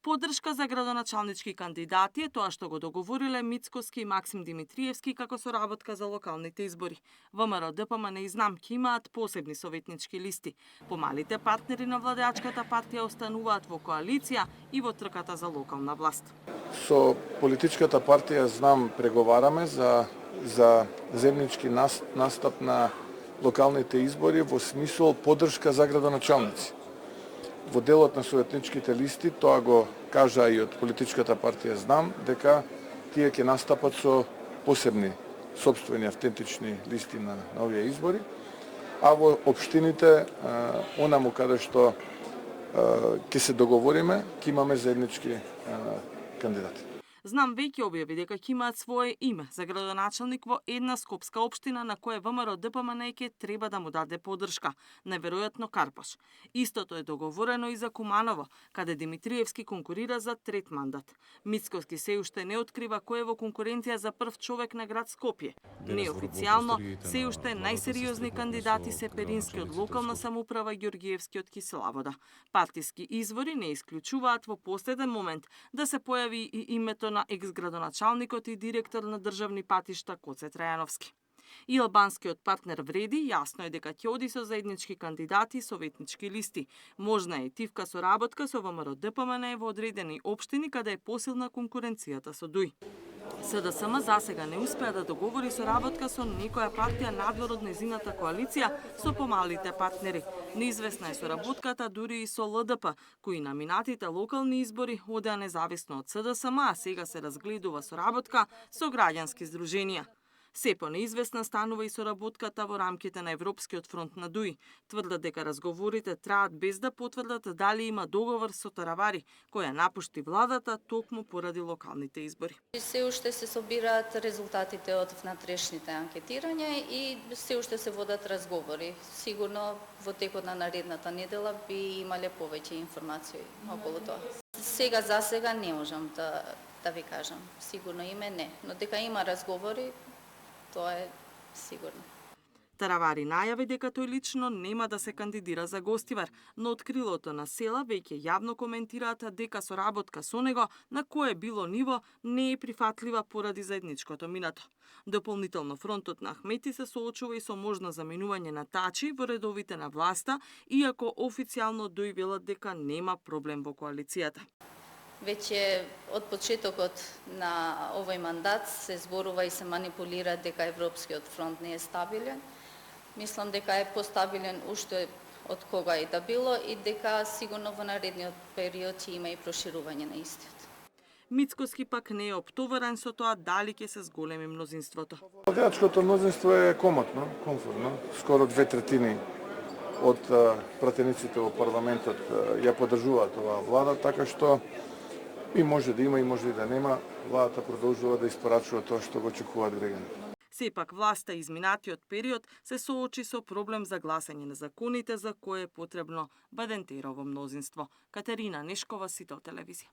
Поддршка за градоначалнички кандидати е тоа што го договориле Мицкоски и Максим Димитриевски како соработка за локалните избори. ВМРО, ДПМН и Знам ќе имаат посебни советнички листи. Помалите партнери на владеачката партија остануваат во коалиција и во трката за локална власт. Со политичката партија Знам преговараме за земнички настап на локалните избори во смисол поддршка за градоначалници. Во делот на советничките листи тоа го кажа и од политичката партија Знам дека тие ќе настапат со посебни сопствени автентични листи на овие избори, а во општините онаму каде што ќе се договориме, ќе имаме заеднички кандидати. Знам веќе објави дека ќе имаат свое име за градоначалник во една скопска општина на која ВМРО ДПМН ќе треба да му даде поддршка, најверојатно Карпаш. Истото е договорено и за Куманово, каде Димитриевски конкурира за трет мандат. Мицкоски се уште не открива кој е во конкуренција за прв човек на град Скопје. Неофицијално, се уште најсериозни кандидати се Перински од локална самоуправа и Ѓоргиевски од Киселавода. Партиски извори не исклучуваат во последен момент да се појави и името на екс-градоначалникот и директор на државни патишта Коце Трајановски. И албанскиот партнер вреди, јасно е дека ќе оди со заеднички кандидати и советнички листи. Можна е тивка соработка со ВМРО ДПМН во одредени општини каде е посилна конкуренцијата со ДУИ. СДСМ засега не успеа да договори соработка со некоја партија надвор од незината коалиција со помалите партнери. Неизвестна е соработката дури и со ЛДП, кои на минатите локални избори одеа независно од СДСМ, а сега се разгледува соработка со граѓански здруженија. Сепо неизвестна станува и соработката во рамките на Европскиот фронт на ДУИ. Тврдат дека разговорите траат без да потврдат дали има договор со Таравари, која напушти владата токму поради локалните избори. Се уште се собираат резултатите од внатрешните анкетирања и се уште се водат разговори. Сигурно во текот на наредната недела би имале повеќе информации околу тоа. За сега не можам да ви кажам. Сигурно име не, но дека има разговори, тоа е сигурно. Таравари најави дека тој лично нема да се кандидира за гостивар, но од крилото на села веќе јавно коментираат дека соработка со него на кое било ниво не е прифатлива поради заедничкото минато. Дополнително фронтот на Ахмети се соочува и со можно заменување на Тачи во редовите на власта, иако официјално дојавилат дека нема проблем во коалицијата. Веќе од почетокот на овој мандат се зборува и се манипулира дека Европскиот фронт не е стабилен. Мислам дека е постабилен уште од кога и да било и дека сигурно во наредниот период ќе има и проширување на истиот. Мицкоски пак не е оптоварен со тоа дали ќе се зголеми мнозинството. Владеачкото мнозинство е комотно, комфортно, скоро 2/3 од пратениците во парламентот ја поддржуваат оваа влада, така што и може да има и може и да нема, владата продолжува да испорачува тоа што го очекуваат граѓаните. Сепак власта изминатиот период се соочи со проблем за гласање на законите за кое е потребно Бадентерово мнозинство. Катерина Нешкова, Сител телевизија.